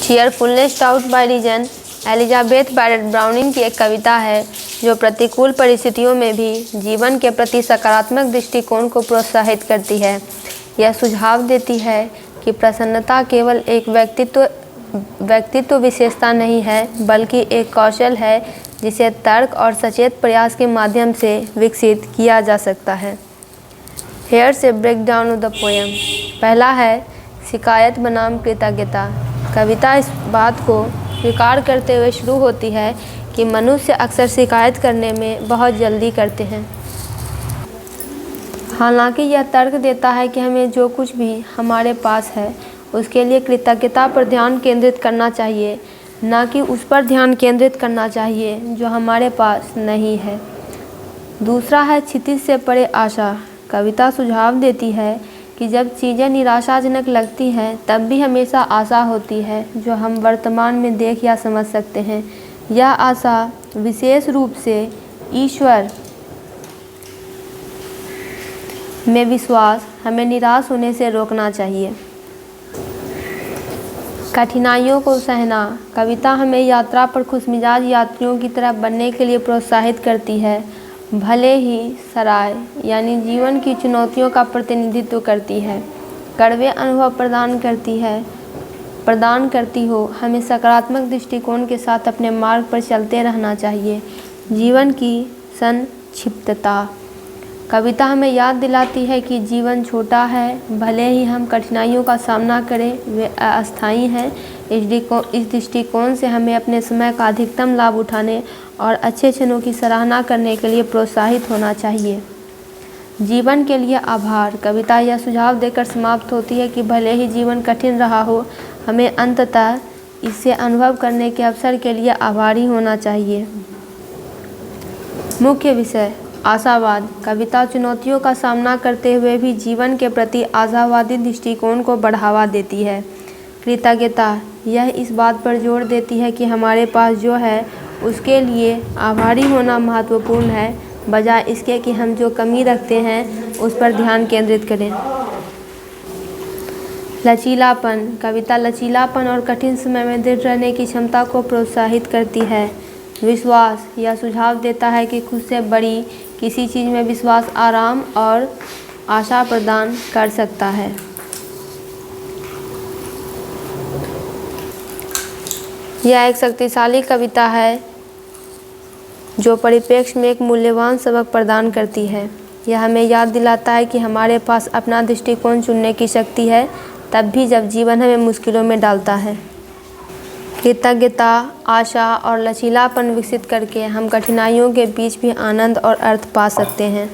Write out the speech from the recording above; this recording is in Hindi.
Cheerfulness taught by reason Elizabeth Barrett Browning की एक कविता है जो प्रतिकूल परिस्थितियों में भी जीवन के प्रति सकारात्मक दृष्टिकोण को प्रोत्साहित करती है। यह सुझाव देती है कि प्रसन्नता केवल एक व्यक्तित्व विशेषता नहीं है, बल्कि एक कौशल है जिसे तर्क और सचेत प्रयास के माध्यम से विकसित किया जा सकता है। हेयर से break down of the poem. पहला है शिकायत बनाम कृतज्ञता। कविता इस बात को स्वीकार करते हुए शुरू होती है कि मनुष्य अक्सर शिकायत करने में बहुत जल्दी करते हैं। हालांकि यह तर्क देता है कि हमें जो कुछ भी हमारे पास है उसके लिए कृतज्ञता पर ध्यान केंद्रित करना चाहिए, न कि उस पर ध्यान केंद्रित करना चाहिए जो हमारे पास नहीं है। दूसरा है क्षितिज से परे आशा। कविता सुझाव देती है कि जब चीज़ें निराशाजनक लगती हैं तब भी हमेशा आशा होती है जो हम वर्तमान में देख या समझ सकते हैं। यह आशा विशेष रूप से ईश्वर में विश्वास हमें निराश होने से रोकना चाहिए। कठिनाइयों को सहना। कविता हमें यात्रा पर खुशमिजाज यात्रियों की तरह बनने के लिए प्रोत्साहित करती है, भले ही सराय यानी जीवन की चुनौतियों का प्रतिनिधित्व करती है, कड़वे अनुभव प्रदान करती हो। हमें सकारात्मक दृष्टिकोण के साथ अपने मार्ग पर चलते रहना चाहिए। जीवन की संक्षिप्तता। कविता हमें याद दिलाती है कि जीवन छोटा है, भले ही हम कठिनाइयों का सामना करें, वे अस्थायी हैं। इस दृष्टिकोण से हमें अपने समय का अधिकतम लाभ उठाने और अच्छे क्षणों की सराहना करने के लिए प्रोत्साहित होना चाहिए। जीवन के लिए आभार। कविता यह सुझाव देकर समाप्त होती है कि भले ही जीवन कठिन रहा हो, हमें अंततः इसे अनुभव करने के अवसर के लिए आभारी होना चाहिए। मुख्य विषय आशावाद। कविता चुनौतियों का सामना करते हुए भी जीवन के प्रति आशावादी दृष्टिकोण को बढ़ावा देती है। कृतज्ञता। यह इस बात पर जोर देती है कि हमारे पास जो है उसके लिए आभारी होना महत्वपूर्ण है, बजाय इसके कि हम जो कमी रखते हैं उस पर ध्यान केंद्रित करें। लचीलापन। कविता लचीलापन और कठिन समय में दृढ़ रहने की क्षमता को प्रोत्साहित करती है। विश्वास। यह सुझाव देता है कि खुद से बड़ी किसी चीज़ में विश्वास आराम और आशा प्रदान कर सकता है। यह एक शक्तिशाली कविता है जो परिप्रेक्ष्य में एक मूल्यवान सबक प्रदान करती है। यह हमें याद दिलाता है कि हमारे पास अपना दृष्टिकोण चुनने की शक्ति है, तब भी जब जीवन हमें मुश्किलों में डालता है। कृतज्ञता, आशा और लचीलापन विकसित करके हम कठिनाइयों के बीच भी आनंद और अर्थ पा सकते हैं।